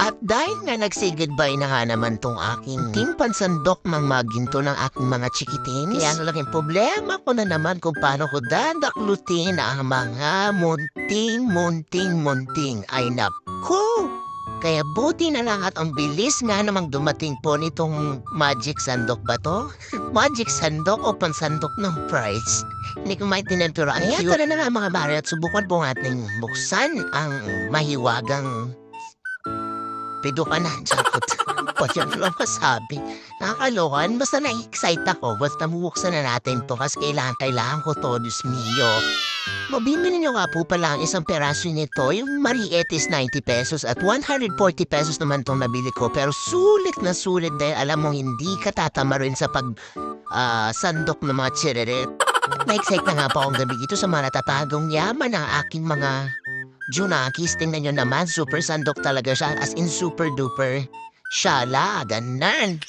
At dahil nga nag-say goodbye na nga naman tong aking team pansandok ng maginto ng aking mga chikitins, kaya ang laking problema ko na naman kung paano ko dadaklutin ang mga munting ay naku! Kaya buti na lang at ang bilis nga namang dumating po nitong magic sandok ba to? Magic sandok o pansandok ng price? Hindi ko maintindihan pero ang cute. Tara na nga mga bari at subukan po natin buksan ang mahiwagang pidukan na. Jakot. Pa yan lang masabi. Nakakalokan. Basta na-excite ako. Basta mabuksan na natin to kasi kailangan ko to. Diyos mio. Mabibili nyo nga po pala ang isang peraso nito. Yung Marietis 90 pesos at 140 pesos naman tong nabili ko. Pero sulit na sulit dahil alam mo hindi ka tatama rin sa sandok ng mga tsirere. Na-excite na nga po akong gabi dito sa mga natatagong yaman ng aking mga Junakis. Tingnan nyo naman, super sandok talaga siya. As in super duper. Shala, ganan.